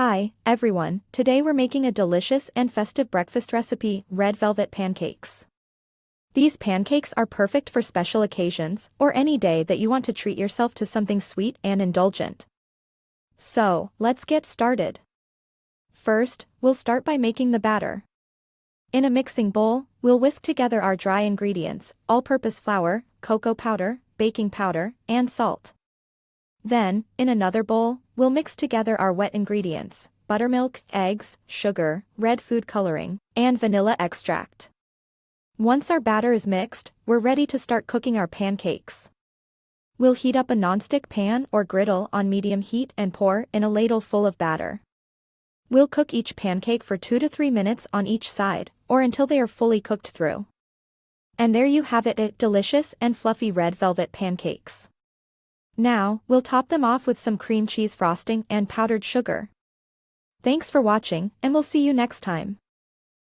Hi, everyone, today we're making a delicious and festive breakfast recipe, red velvet pancakes. These pancakes are perfect for special occasions or any day that you want to treat yourself to something sweet and indulgent. So, let's get started. First, we'll start by making the batter. In a mixing bowl, we'll whisk together our dry ingredients, all-purpose flour, cocoa powder, baking powder, and salt. Then, in another bowl, we'll mix together our wet ingredients, buttermilk, eggs, sugar, red food coloring, and vanilla extract. Once our batter is mixed, we're ready to start cooking our pancakes. We'll heat up a nonstick pan or griddle on medium heat and pour in a ladle full of batter. We'll cook each pancake for 2 to 3 minutes on each side, or until they are fully cooked through. And there you have it, delicious and fluffy red velvet pancakes. Now, we'll top them off with some cream cheese frosting and powdered sugar. Thanks for watching, and we'll see you next time.